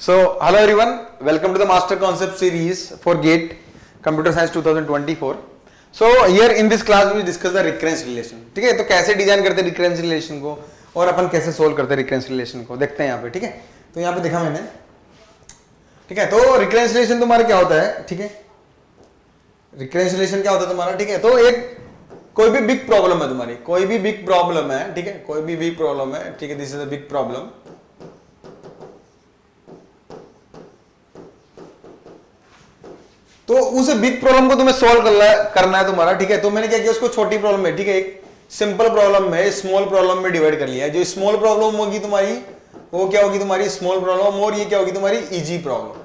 So, hello everyone, welcome to the Master Concept Series for GATE Computer Science 2024. So, here in this class we will discuss the recurrence relation. ठीक है, तो कैसे design करते हैं recurrence relation को और अपन कैसे सोल्व करते हैं recurrence relation को देखते हैं यहाँ पे. ठीक है, तो यहाँ पे देखा मैंने. ठीक है, तो recurrence relation तुम्हारा क्या होता है. ठीक है, recurrence relation क्या होता है तुम्हारा. ठीक है, तो एक कोई भी बिग प्रॉब्लम है तुम्हारी, कोई भी बिग प्रॉब्लम है. ठीक है, कोई भी बिग प्रॉब्लम है. ठीक है, this is a big problem. तो उस बिग प्रॉब्लम को तुम्हें सॉल्व करना है तुम्हारा. ठीक है, तो मैंने क्या किया, उसको छोटी प्रॉब्लम में, ठीक है, एक सिंपल प्रॉब्लम में स्मॉल प्रॉब्लम में डिवाइड कर लिया. जो स्मॉल प्रॉब्लम होगी तुम्हारी वो क्या होगी तुम्हारी स्मॉल प्रॉब्लम, और ये क्या होगी तुम्हारी इजी प्रॉब्लम.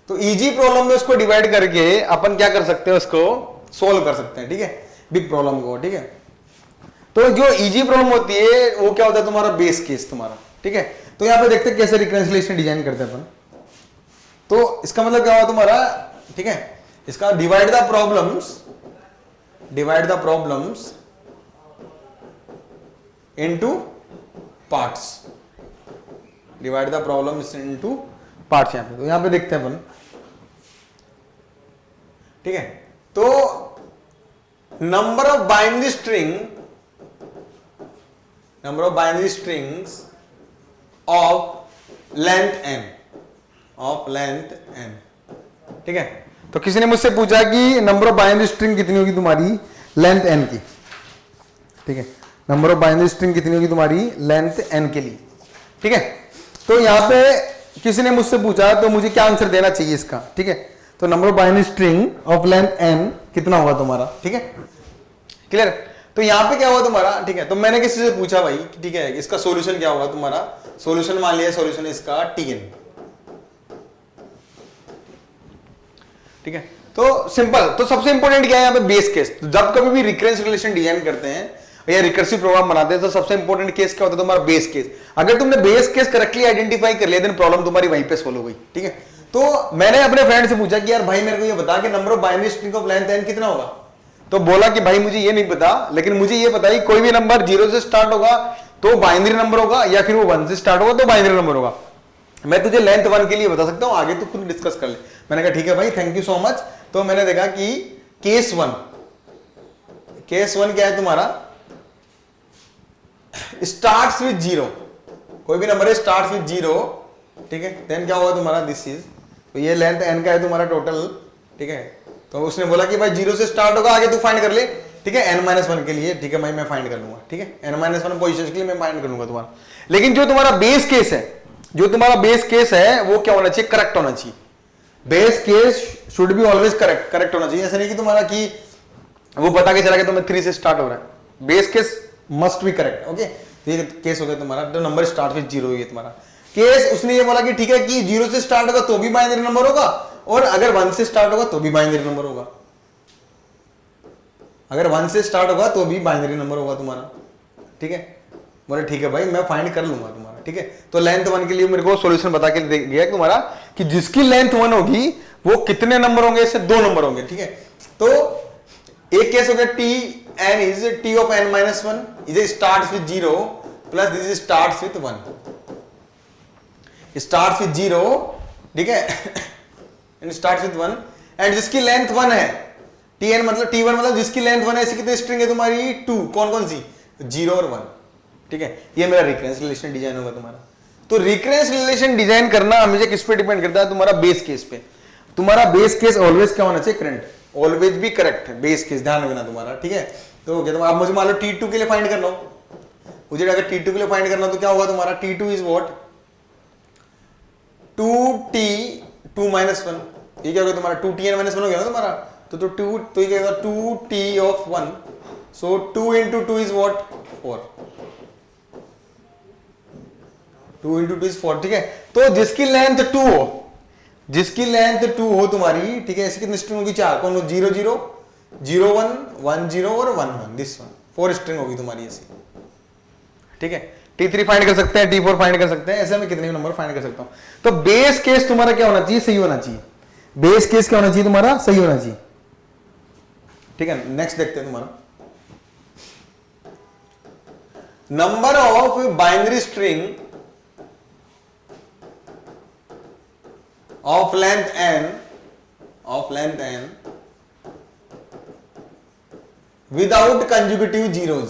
तो इजी प्रॉब्लम में उसको डिवाइड करके अपन क्या कर सकते हैं, उसको सोल्व कर सकते हैं. ठीक है, बिग प्रॉब्लम को. ठीक है, तो जो इजी प्रॉब्लम होती है वो क्या होता है तुम्हारा बेस केस तुम्हारा. ठीक है, तो यहां पे देखते हैं कैसे रिकरेंस रिलेशन डिजाइन करते हैं अपन. तो इसका मतलब क्या हुआ तुम्हारा. ठीक है, इसका divide the problems into parts. Divide the problems into parts. यहां पे तो यहां पे देखते हैं अपन. ठीक है, तो number of binary strings of length n. ठीक है, तो किसी ने मुझसे पूछा कि नंबर ऑफ बाइनरी स्ट्रिंग कितनी होगी तुम्हारी लेंथ n की. ठीक है, नंबर ऑफ बाइनरी स्ट्रिंग कितनी होगी तुम्हारी लेंथ n के लिए. ठीक है, तो यहां पे किसी ने मुझसे पूछा तो मुझे क्या आंसर देना चाहिए इसका. ठीक है, तो number of binary string of length n कितना होगा तुम्हारा. ठीक है, क्लियर. तो यहां पे क्या हुआ तुम्हारा. ठीक है, तो मैंने किसी से पूछा भाई. ठीक है, इसका सॉल्यूशन क्या होगा तुम्हारा. सॉल्यूशन मान लिया, सॉल्यूशन इसका tn. ठीक है, तो सिंपल. तो सबसे इंपॉर्टेंट क्या है यहाँ पे बेस केस. तो जब कभी भी रिकरेंस रिलेशन डिजाइन करते हैं या रिकर्सिव प्रोग्राम बनाते हैं तो सबसे इंपॉर्टेंट केस क्या होता है तुम्हारा बेस केस. अगर तुमने बेस केस करेक्टली आइडेंटिफाई कर लिया देन प्रॉब्लम तुम्हारी वहीं पे सोल्व हो गई. ठीक है, तो मैंने अपने फ्रेंड से पूछा कि यार भाई मेरे को ये बता कि number of binary string of length n कितना होगा. तो बोला कि भाई मुझे ये नहीं पता, लेकिन मुझे ये पता है कोई भी नंबर 0 से स्टार्ट होगा तो बाइनरी नंबर होगा, या फिर वो 1 से स्टार्ट होगा तो बाइनरी नंबर होगा. मैं तुझे लेंथ 1 के लिए बता सकता हूं, आगे तो खुद डिस्कस कर ले. मैंने कहा ठीक है भाई, थैंक यू सो मच. तो मैंने देखा कि केस वन क्या है तुम्हारा, स्टार्ट्स विद 0. कोई भी नंबर है स्टार्ट्स विद 0. ठीक है, देन क्या होगा तुम्हारा दिस इज. तो ये लेंथ n का है तुम्हारा टोटल. ठीक है, तो उसने बोला कि भाई 0 से स्टार्ट होगा, आगे तू फाइंड कर ले. ठीक है, n-1 के लिए. ठीक है भाई, मैं फाइंड कर लूंगा. ठीक है, n-1 पोजीशन के लिए मैं फाइंड कर लूंगा तुम्हारा. लेकिन जो तुम्हारा बेस केस है वो क्या होना चाहिए, करेक्ट होना चाहिए. Base case should be always correct होना चाहिए. ऐसा नहीं कि तुम्हारा कि वो बता के चला कि तुम्हें 3 से स्टार्ट हो रहा है. Base case must be correct. Okay, तो ये केस हो गया तुम्हारा. तो नंबर स्टार्ट विद 0 है तुम्हारा केस. उसने ये बोला कि ठीक है कि 0 से स्टार्ट होगा तो भी बाइनरी नंबर होगा, और अगर 1 से स्टार्ट होगा तो भी बाइनरी नंबर होगा. अगर 1 से स्टार्ट होगा तो भी बाइनरी नंबर होगा तुम्हारा. ठीक है, बोले ठीक है भाई मैं फाइंड कर लूंगा तुम्हारा. ठीक है, तो लेंथ 1 के लिए मेरे को सॉल्यूशन बता के दे गया तुम्हारा कि जिसकी लेंथ 1 होगी वो कितने नंबर होंगे, इससे 2 नंबर होंगे. ठीक है, तो एक केस हो गया tn is t of n-1 is starts with 0 plus this starts with 1. Starts with 0. ठीक है, एंड स्टार्ट्स विद 1 एंड जिसकी लेंथ 1 है. tn मतलब t1 मतलब जिसकी लेंथ 1 है. ऐसी कितनी स्ट्रिंग है तुम्हारी 2. कौन सी 0 और 1. ठीक है, ये मेरा रिकरेंस रिलेशन डिजाइन होगा तुम्हारा. तो रिकरेंस रिलेशन डिजाइन करना हमेशा किस पे डिपेंड करता है, तुम्हारा बेस केस पे. तुम्हारा बेस केस ऑलवेज क्या होना चाहिए, करंट. ऑलवेज भी करेक्ट है बेस केस, ध्यान रखना तुम्हारा. ठीक है, तो आप मुझे मान लो t2 के लिए फाइंड करना हो, मुझे अगर t2 के लिए फाइंड करना हो तो क्या होगा तुम्हारा t2 इज व्हाट 2t 2-1. ये क्या होगा तुम्हारा 2tn-1 हो गया ना तुम्हारा. तो 2 तो ये क्या होगा 2t of 1. So 2 into 2 is what 4. 2 into 2 is 4. ठीक है, तो जिसकी लेंथ 2 हो तुम्हारी. ठीक है, ऐसी कितनी स्ट्रिंग होगी 4. कौन 0 0 0 1 1 0 और 1 1. दिस वन 4 स्ट्रिंग होगी तुम्हारी ऐसी. ठीक है, t3 फाइंड कर सकते हैं, t4 फाइंड कर सकते हैं, ऐसे में कितने नंबर फाइंड कर सकता हूं. तो बेस केस तुम्हारा क्या होना चाहिए, सही होना चाहिए. बेस केस क्या होना चाहिए तुम्हारा, सही होना चाहिए. ठीक है, नेक्स्ट देखते हैं तुम्हारा number of binary string of length n without conjugative zeros,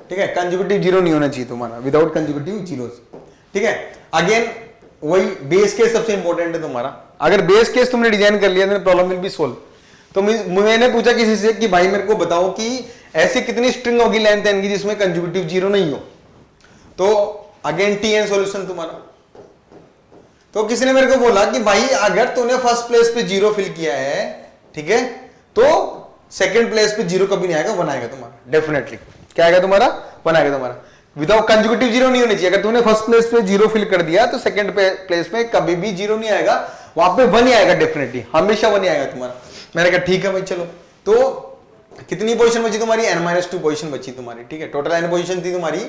ठीक है, कंजुगेटिव जीरो नहीं होना चाहिए तुम्हारा, विदाउट कंजुगेटिव जीरोज, ठीक है। अगेन वही बेस केस सबसे इंपॉर्टेंट है तुम्हारा। अगर बेस केस तुमने डिजाइन कर लिया तो प्रॉब्लम विल बी सोल्व। तो मैंने पूछा किसी से कि भाई मेरे को बताओ कि ऐसी कितनी स्ट्रिंग होगी लेंथ n की जिसमें कंजुगेटिव जीरो नहीं हो। तो अगेन tn सॉल्यूशन तुम्हारा। तो किसी ने मेरे को बोला कि भाई अगर तूने फर्स्ट प्लेस पे जीरो फिल किया है, ठीक है, तो सेकंड प्लेस पे जीरो कभी नहीं आएगा, वन आएगा तुम्हारा डेफिनेटली। क्या आएगा तुम्हारा? वन आएगा तुम्हारा। विदाउट कंजुगेटिव जीरो नहीं होनी चाहिए। अगर तूने फर्स्ट प्लेस पे जीरो फिल कर दिया तो सेकंड प्लेस पे कभी भी जीरो नहीं आएगा, वहां पे वन ही आएगा डेफिनेटली, हमेशा वन ही आएगा तुम्हारा। मैंने कहा ठीक है भाई चलो। तो कितनी पोजीशन बची तुम्हारी? n-2 पोजीशन बची तुम्हारी, ठीक है। टोटल n पोजीशन थी तुम्हारी,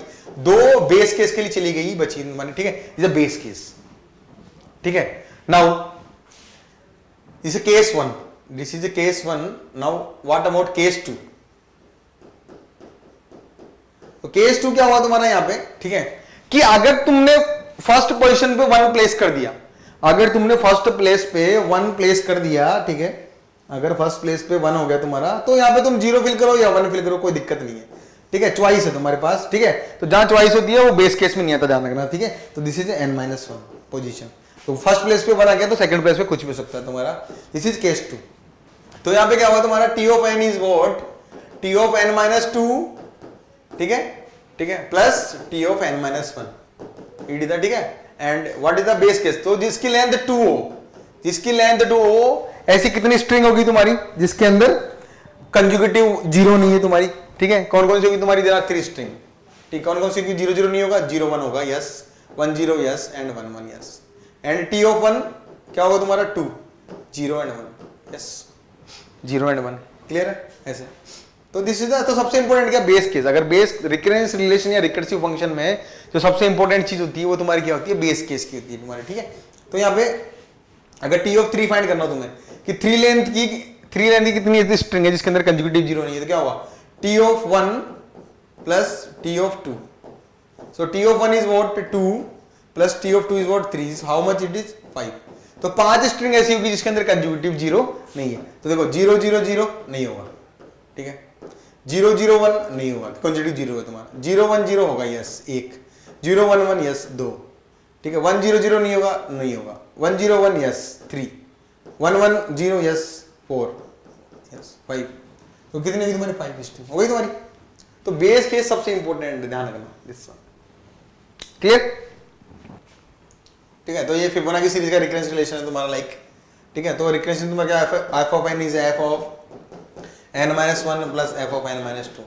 दो बेस केस के लिए चली गई बची तुम्हारी, ठीक है। इज अ बेस केस, ठीक है। Now this is case 1, this is case 1। Now what about case 2? तो केस 2 क्या हुआ तुम्हारा यहाँ पे, ठीक है, कि अगर तुमने फर्स्ट पोजीशन पे 1 प्लेस कर दिया, अगर तुमने फर्स्ट प्लेस पे 1 प्लेस कर दिया, ठीक है, अगर फर्स्ट प्लेस पे 1 हो गया तुम्हारा, तो यहाँ पे तुम 0 फिल करो या 1 फिल करो, कोई दिक्कत नहीं है, ठीक है। चॉइस है तुम्हारे पास, ठीक है। तो जहां चॉइस होती है वो बेस केस में नहीं आता, ध्यान रखना, ठीक है। तो दिस इज n-1 पोजीशन। तो फर्स्ट प्लेस पे 1 आ गया तो सेकंड प्लेस पे कुछ भी हो सकता है तुम्हारा। This is case 2। तो यहाँ पे क्या हुआ तुम्हारा? t of n is what? t of n-2, ठीक है, ठीक है, plus t of n-1 ED था, ठीक है। And what is the base case? तो जिसकी लेंथ 2 हो, जिसकी लेंथ 2 हो, ऐसी कितनी स्ट्रिंग होगी तुम्हारी जिसके अंदर कंजुगेटिव जीरो नहीं है तुम्हारी, ठीक है। कौन कौन सी होगी तुम्हारी? देयर आर 3 स्ट्रिंग, ठीक। कौन कौन सी? 0 0 नहीं होगा, 0 1 होगा, yes, 1 0 yes, and 1 1 yes. And t of 1 क्या होगा तुम्हारा? 2 0 एंड 1 यस, 0 एंड 1, क्लियर है ऐसे। तो दिस इज तो सबसे इंपॉर्टेंट क्या? Base case. अगर बेस रिकरेंस रिलेशन या रिकर्सिव फंक्शन में जो सबसे इंपॉर्टेंट चीज होती है वो तुम्हारी क्या होती है? बेस केस की होती है तुम्हारी, ठीक है। तो यहाँ पे अगर t ऑफ 3 फाइंड करना हो तुम्हें कि 3 लेंथ की कितनी स्ट्रिंग है जिसके अंदर कंजुगेटिव जीरो नहीं है, तो क्या होगा? t of 1 plus t of 2। So t of 1 is what? 2 plus t of 2 is what? 3। How much it is? 5। तो 5 स्ट्रिंग ऐसी होगी जिसके अंदर कंजुगेटिव जीरो नहीं है। तो देखो 0 0 0 नहीं होगा, ठीक है। 0 0 1 नहीं होगा, कंजुगेटिव जीरो है तुम्हारा। 0 1 0 होगा, यस 1। 0 1 1 यस 2, ठीक है। 1 0 0 नहीं होगा, नहीं होगा। 1 0 1 यस 3। 1 1 0 yes 4 yes 5। तो कितनी हुई तुम्हारी? 5 स्ट्रिंग हो गई तुम्हारी। तो बेस केस सबसे इंपॉर्टेंट, ध्यान रखना दिस वन, क्लियर, ठीक है। तो ये फिबोनाची सीरीज का रिकरेंस रिलेशन है तुम्हारा, लाइक, ठीक है। तो रिकरेंस तुम्हारा क्या? f of n is f of n-1 plus f of n-2,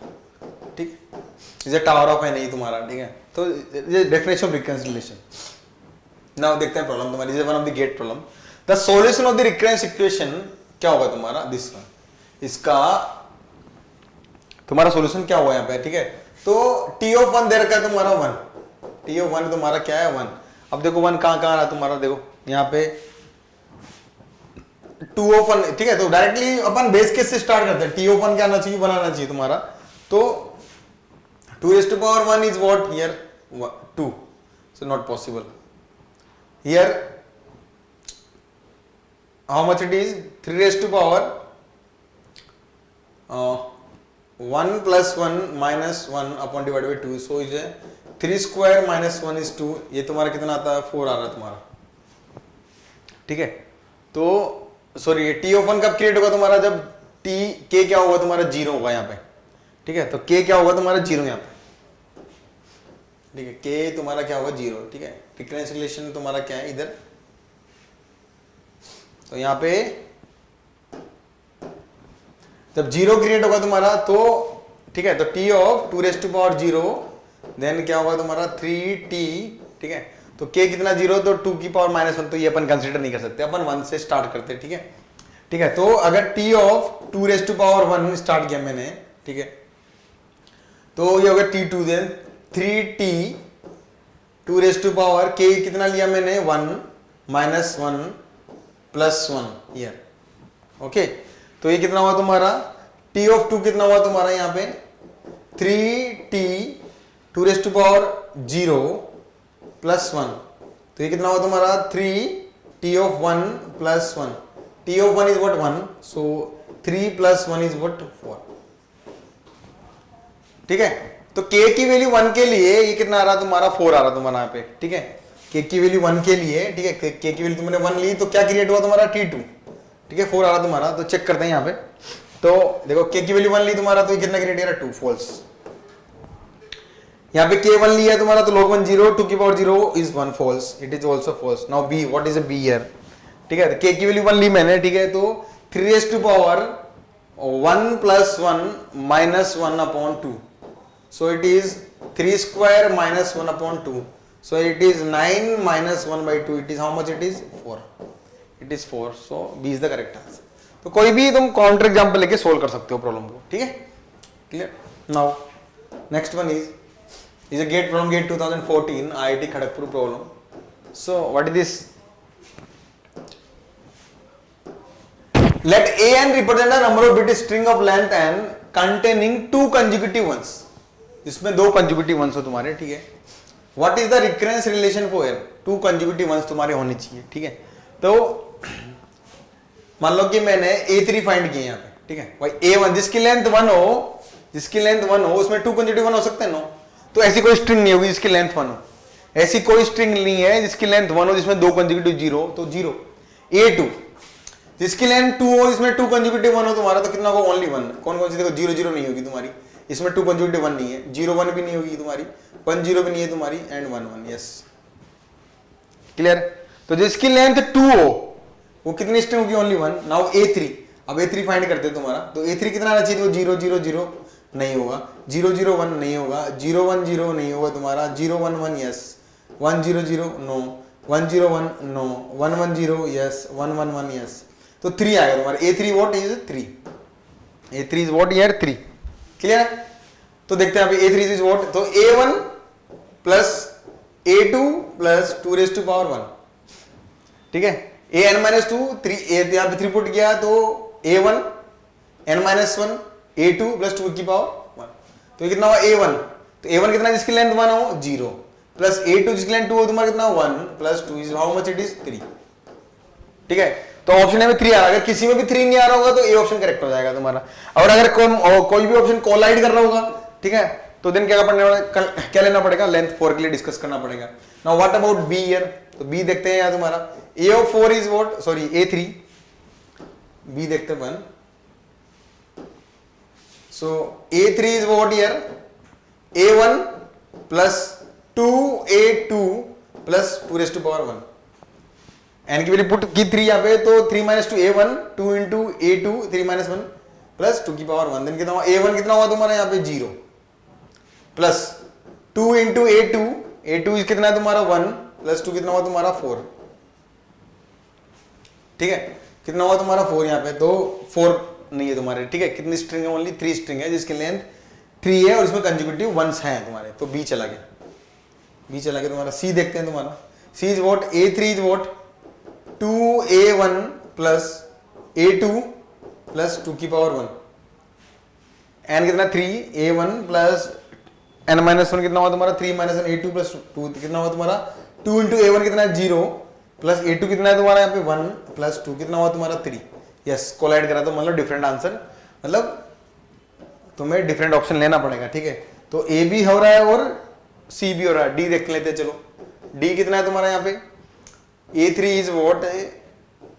ठीक, is a tower of n है तुम्हारा, ठीक है। तो ये definition of recurrence relation. Now देखते हैं प्रॉब्लम तुम्हारी, one of the GATE problem. The solution of the recurrence equation क्या होगा तुम्हारा? This one. इसका तुम्हारा सॉल्यूशन क्या हुआ यहाँ पे, ठीक है। तो t ऑफ 1 दे रखा है तुम्हारा 1, t ऑफ 1 तुम्हारा क्या है? 1। अब देखो 1 कहां कहां रहा तुम्हारा, देखो यहाँ पे 2 ऑफ 1, ठीक है। तो डायरेक्टली अपन बेस केस से स्टार्ट करते हैं। t ऑफ 1 क्या आना चाहिए? 1 आना चाहिए तुम्हारा। तो 2 raised to power 1 is what here? 2. So not possible. Here how much it is? 3 raised to power 1 plus 1 minus 1 upon divided by 2. So is 3 square minus 1 is 2. ये तुम्हारा कितना आता है? 4 आ रहा है तुम्हारा, ठीक है। तो सॉरी t ऑफ 1 कब क्रिएट होगा तुम्हारा? जब t k क्या होगा तुम्हारा? 0 होगा यहाँ पे, ठीक है। तो k क्या होगा तुम्हारा? 0 यहाँ पे, ठीक है। k तुम्हारा क्या होगा? 0, ठीक है। रिकरेंस रिलेशन तुम्हारा क्या है इधर? तो यहाँ पे जब 0 क्रिएट होगा तुम्हारा तो, ठीक है, तो t of 2 raised to power 0 then क्या होगा तुम्हारा? 3t, ठीक है। तो k कितना? 0, तो 2 की पावर -1, तो ये अपन कंसीडर नहीं कर सकते, अपन 1 से स्टार्ट करते हैं, ठीक है, ठीक है। तो अगर t of 2 raised to power 1 start किया मैंने, ठीक है, तो ये होगा t2, then 3t 2 raised to power k कितना लिया मैंने? 1 minus 1 plus 1 here, ओके। तो ये कितना हुआ तुम्हारा? t ऑफ 2 कितना हुआ तुम्हारा यहाँ पे? 3t 2 raised to power 0 plus 1, तो ये कितना हुआ तुम्हारा 3 t of 1 plus 1, t of 1 is what 1, so 3 plus 1 is what 4। ठीक है, तो k की वैल्यू 1 के लिए ये कितना आ रहा तुम्हारा 4 आ रहा तुम्हारा यहाँ पे। ठीक है, k की वैल्यू 1 के लिए, ठीक है, k की वैल्यू तुमने 1 ली तो क्या क्रिएट हुआ तुम्हारा t2। ठीक है, 4 आ रहा तुम्हारा, तो चेक करते हैं यहाँ पे। तो देखो k की वैल्यू 1 ली तुम्हारा, तो ये कितना क्रिएट हो रहा है 2, फॉल्स। यहाँ पे k 1 लिया है तुम्हारा, तो log 1 0, 2 की power 0 is 1, false, it is also false. Now b, what is a b here. ठीक है, k की वैल्यू 1 ली मैंने, ठीक है, तो 3 raised to power 1 plus 1 minus 1 upon 2, so it is 3 square minus 1 upon 2, so it is 9 minus 1 by 2, it is how much, it is 4, it is 4, so b is the correct answer। तो कोई भी तुम counter example लेके solve कर सकते हो problem को। ठीक है, clear. Now next one is a GATE from GATE 2014 IIT Kharagpur problem. So what is this, let an represent a number of bit string of length n containing 2 consecutive ones, इसमें 2 consecutive ones हो तुम्हारे। ठीक है, what is the recurrence relation for n, 2 consecutive ones तुम्हारे होने चाहिए। ठीक है, तो मान लो कि मैंने a3 फाइंड किया यहाँ पे। ठीक है भाई, a1 जिसकी लेंथ 1 हो, जिसकी लेंथ 1 हो उसमें 2 consecutive 1 हो सकते हैं नो, तो ऐसी कोई स्ट्रिंग नहीं होगी जिसकी लेंथ 1 हो, ऐसी कोई स्ट्रिंग नहीं है जिसकी लेंथ 1 हो जिसमें 2 consecutive 0, तो 0। a2 जिसकी लेंथ 2 हो, इसमें 2 consecutive 1 हो तुम्हारा, तो कितना होगा ओनली 1। कौन कौन सी, देखो 0 0 नहीं होगी तुम्हारी, इसमें 2 consecutive 1 नहीं है, 0 1 भी नहीं होगी तुम्हारी, 1 0 भी नहीं है तुम्हारी, एंड 1 1, यस क्लियर। तो जिसकी लेंथ 2 हो वो कितनी स्ट्रिंग होगी, ओनली 1। नाउ a3, अब a3 फाइंड करते हैं तुम्हारा, तो a3 कितना आना चाहिए, तो 0 0 0 नहीं होगा, 0 0 1 नहीं होगा, 0 1 0 नहीं होगा तुम्हारा, 0 1 1 yes, 1 0 0 no, 1 0 1 no, 1 1 0 yes, 1 1 1 yes, तो 3 आएगा तुम्हारा। a3 what is 3, a3 is what यार 3, क्लियर है। तो देखते हैं अभी a3 इज व्हाट, तो a1 plus a2 plus 2 raised to power 1। ठीक है, an minus 2, 3 यहाँ पे 3 पुट किया तो a1 n minus 1 a2 plus 2 की पावर 1, तो ये कितना हुआ a1, तो a1 कितना जिसकी लेंथ 1 हो 0, प्लस a2 जिसकी लेंथ 2 हो तुम्हारा कितना 1 plus 2 is how much, it is 3। ठीक है, तो ऑप्शन में 3 आ रहा है, अगर किसी में भी 3 नहीं आ रहा होगा तो ए ऑप्शन करेक्ट हो जाएगा तुम्हारा। और अगर कोई भी ऑप्शन कोलाइड कर रहा होगा, ठीक है, तो देन क्या लेना पड़ेगा, लेंथ 4 के लिए डिस्कस करना पड़ेगा। Now what about be here, तो बी देखते हैं यहाँ तुम्हारा a of 4 is what, sorry a3, b देखते हैं 1, सो a3 is what here, a1 plus 2a2 plus 2 raised to power 1, n की वैल्यू पुट की 3 यहाँ पे, तो 3 minus 2 a1 2 into a2 3 minus 1 plus 2 की पावर 1, देन कितना हुआ a1 कितना हुआ तुम्हारा यहाँ पे 0 प्लस 2 into a2 इज कितना है तुम्हारा 1 प्लस 2 कितना हुआ तुम्हारा 4। ठीक है, कितना हुआ तुम्हारा 4 यहाँ पे, तो 4 नहीं है तुम्हारे। ठीक है, कितनी स्ट्रिंग है, ओनली 3 स्ट्रिंग है जिसकी लेंथ 3 है और इसमें कंसेक्यूटिव 1s हैं तुम्हारे, तो b चला गया तुम्हारा। c देखते हैं तुम्हारा, c is what, a3 is what 2a1 plus a2 plus 2 की पावर 1, n कितना 3, a1 प्लस n माइनस 1 कितना हुआ तुम्हारा 3 माइनस 1 a2 प्लस 2 कितना हुआ तुम्हारा 2 इंटू a1 कितना है 0 प्लस a2 कितना है तुम्हारा यहाँ पे 1 प्लस 2 कितना हुआ तुम्हारा 3, यस कोलाइड करा तो मतलब डिफरेंट आंसर, मतलब तुम्हें डिफरेंट ऑप्शन लेना पड़ेगा। ठीक है, तो a भी हो रहा है और c भी हो रहा है, d देख लेते हैं। चलो d कितना है तुम्हारा यहाँ पे, a3 is what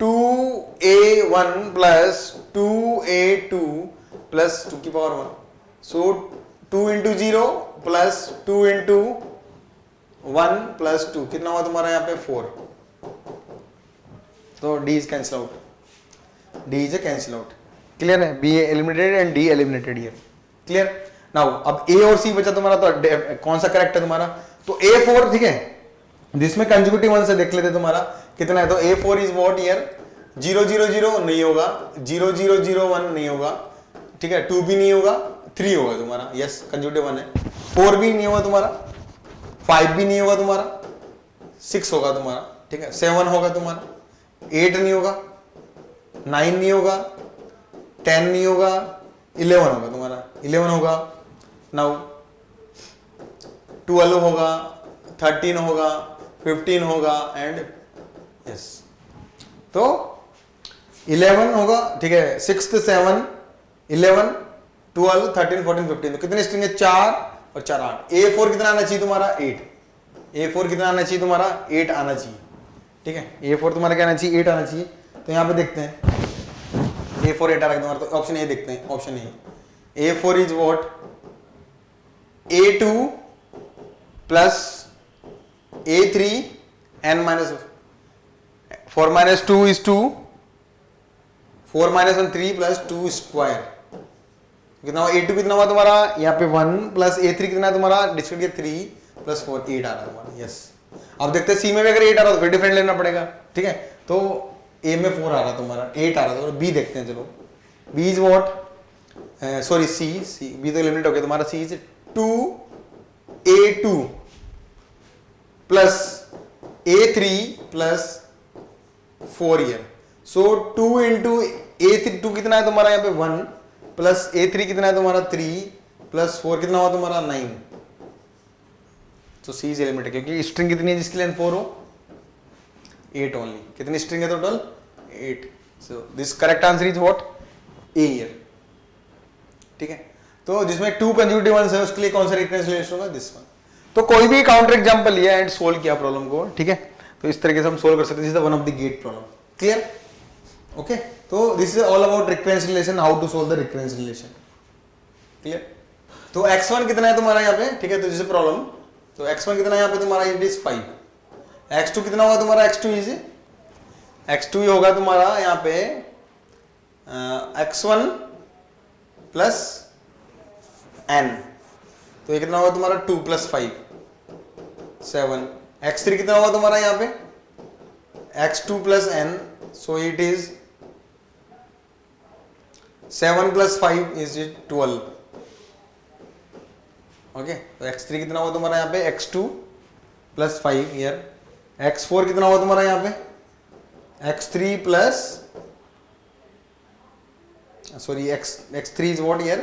2a1 plus 2a2 plus 2 की पावर 1, सो 2 इंटू 0 प्लस 2 इंटू 1 प्लस 2 कितना हुआ तुम्हारा यहाँ पे 4, तो d is cancel out, d is cancel out, clear है, b eliminated and d eliminated here, clear. Now अब a और c बचा तुम्हारा, तो कौन सा करेक्ट है तुम्हारा, तो a4, ठीक है, जिसमें कंसेक्यूटिव वन से देख लेते तुम्हारा कितना है, तो a4 इज व्हाट हियर 0 0 0 नहीं होगा, 0 0 0 1 नहीं होगा, ठीक है, 2 भी नहीं होगा, 3 होगा तुम्हारा, यस कंसेक्यूटिव 1 है, 4 भी नहीं होगा तुम्हारा, 5 भी नहीं होगा तुम्हारा, 6 होगा तुम्हारा, ठीक है, 7 होगा तुम्हारा, 8 नहीं होगा, 9 नहीं होगा, 10 नहीं होगा, 11 होगा तुम्हारा, 11 होगा, नाउ 12 होगा, 13 होगा, 15 होगा एंड यस, तो 11 होगा, ठीक है, 6 7 11 12 13 14 15, तो कितने स्ट्रिंग है? 4 और 4 8। A4 कितना आना चाहिए तुम्हारा? 8। A4 कितना आना चाहिए तुम्हारा? 8 आना चाहिए, ठीक है। A4 तुम्हारा क्या आना चाहिए? 8 आना चाहिए। तो यहाँ पे देखते हैं A4 8 आ रहा है तुम्हारा, तो ऑप्शन ए देखते हैं, option A. A4 is what? A2 plus A3 n minus 4 minus 2 is 2, 4 minus 1 3 plus 2 square, कितना हुआ? A2 कितना हुआ तुम्हारा? यहाँ पे 1 प्लस A3 कितना है तुम्हारा? डिस्ट्रीब्यूट किया 3 प्लस 4 8 आ रहा है तुम्हारा, यस। अब देखते हैं सी में भी अगर 8 आ रहा तो फिर डिफरेंट लेना पड़ेगा, ठीक है। तो ए में 4 आ रहा तुम्हारा, 8 आ रहा था, बी देखते हैं, चलो। B is what? Sorry C B तो एलिमिनेट हो गया तुम्हारा। C is 2A2 plus A3 plus 4 ईयर, सो 2 इंटू A3 2 कितना है तुम्हारा? यहाँ पे 1 प्लस A3 कितना है तुम्हारा? 3 प्लस 4 कितना हुआ तुम्हारा? 9। तो सी इज एलिमेंट, क्योंकि स्ट्रिंग कितनी है जिसकी लेंथ 4 हो? 8 ओनली। कितनी स्ट्रिंग है total? 8। So this correct answer is what? A year, ठीक है। तो जिसमें 2 कंसेक्यूटिव वंस है उसके लिए कौन सा रिकरेंस रिलेशन होगा? This one. तो कोई भी काउंटर एग्जांपल लिया एंड सोल्व किया प्रॉब्लम को, ठीक है। तो इस तरीके से हम सोल्व कर सकते हैं। This is one of the GATE problem. Clear? Okay, तो this is all about recurrence relation, how to solve the recurrence relation. Clear? तो x1 कितना है तुम्हारा यहाँ पे, ठीक है। तो जैसे प्रॉब्लम, तो x1 कितना है यहाँ पे तुम्हारा? It is 5। x2 कितना होगा तुम्हारा? x2 ही होगा तुम्हारा यहाँ पे x1 प्लस n, तो ये कितना होगा तुम्हारा? 2 प्लस 5 7। x3 कितना होगा तुम्हारा यहाँ पे? x2 plus n, so it is 7 plus 5 is 12। Okay, तो x3 कितना होगा तुम्हारा यहाँ पे? x2 plus 5 year. x4 कितना होगा तुम्हारा यहाँ पे? x3 plus sorry x3 is what year?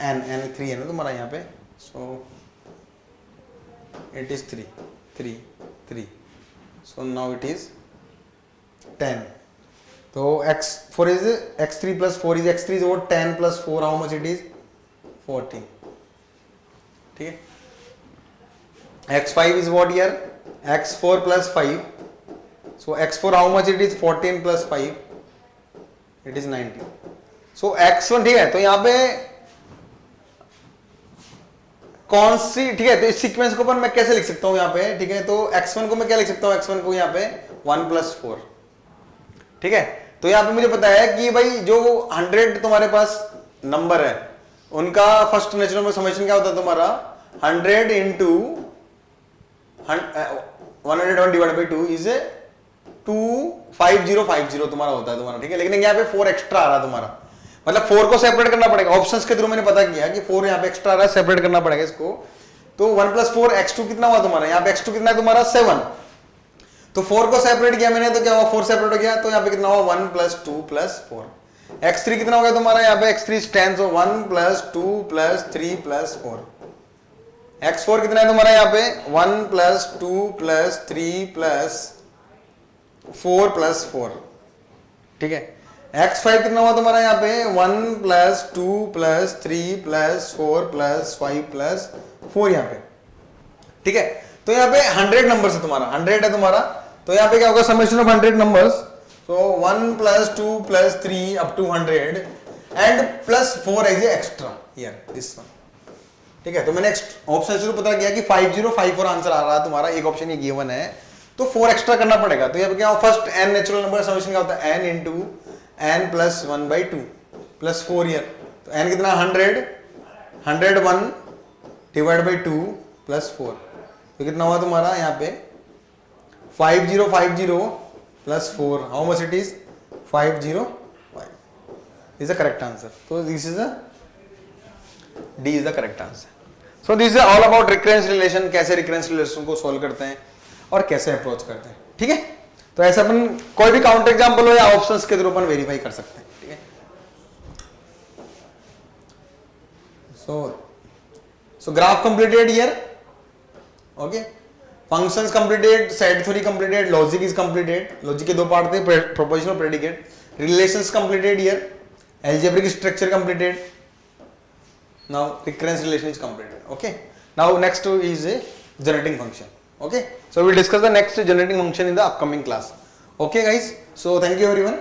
n 3 है ना तुम्हारा यहाँ पे, so it is 3, so now it is 10। तो x4 is x3 plus 4 is x3 is what? 10 plus 4, how much it is? 14, ठीक है। x5 is what year? x4 plus 5, so x4 how much it is? 14 plus 5, it is 19। So x1, ठीक है। तो यहां पे कौन सी, ठीक है, तो इस सीक्वेंस को मैं कैसे लिख सकता हूं यहाँ पे, ठीक है। तो x1 को मैं क्या लिख सकता हूं? x1 को यहाँ पे 1 प्लस 4, ठीक है। तो यहाँ पे मुझे पता है कि भाई जो 100 तुम्हारे पास नंबर है उनका फर्स्ट नेचुरल नंबर समेशन क्या होता है तुम्हारा? 100 इंटू 101 डिवाइड बाई 2 इज 25050 तुम्हारा होता है तुम्हारा, ठीक है। लेकिन यहाँ पे 4 एक्स्ट्रा आ रहा है तुम्हारा, मतलब 4 को सेपरेट करना पड़ेगा। ऑप्शंस के थ्रू मैंने पता किया कि 4 यहाँ पे एक्स्ट्रा आ रहा है, सेपरेट करना पड़ेगा इसको। तो 1 प्लस 4 x2 कितना हुआ तुम्हारा? यहाँ पे x2 कितना है तुम्हारा? 7। तो 4 को सेपरेट किया मैंने, तो क्या हुआ? 4 सेपरेट हो गया, तो यहाँ पे कितना हुआ? 1 प्लस 2 प्लस 4। x3 कितना हो गया तुम्हारा? यहाँ पे x3 10, so 1 plus 2 plus 3 plus 4। x4 कितना है तुम्हारा? यहाँ पे 1 प्लस 2 प्लस 3 प्लस 4 प्लस 4, ठीक है। x5 कितना हुआ तुम्हारा? यहाँ पे 1 plus 2 plus 3 plus 4 plus 5 plus 4 यहाँ पे, ठीक है। तो यहाँ पे 100 नंबर है तुम्हारा, 100 है तुम्हारा। तो यहाँ पे क्या होगा? Summation of 100 numbers, so 1 plus 2 plus 3 up to 100 and plus 4 is extra here, this one, ठीक है। तो मैंने ऑप्शन से पता किया कि 5054 आंसर आ रहा है तुम्हारा, एक ऑप्शन ये गिवन है, तो 4 एक्स्ट्रा करना पड़ेगा। तो यहाँ पे क्या first n natural number summation क्या होता है? n into n plus 1/2 plus 4 year. तो n कितना? 101 डिवाइड बाई 2 प्लस 4, तो कितना हुआ तुम्हारा यहाँ पे? 5050 plus 4, how much it is? 505 is the correct answer. So this is a D is the correct answer. So this is all about recurrence relation, कैसे recurrence relation को solve करते हैं और कैसे अप्रोच करते हैं, ठीक है। तो ऐसा अपन कोई भी काउंटर एग्जाम्पल हो या ऑप्शंस के थ्रू अपन वेरीफाई कर सकते हैं, ठीक है। So graph completed here, okay. Functions completed, set theory completed, logic is completed, logic के दो पार्ट थे, proposition, predicate, relations completed here, algebraic structure completed, now recurrence relation is completed. Okay, now next is a generating function. Okay, so we will discuss the next generating function in the upcoming class. Okay guys, so thank you everyone.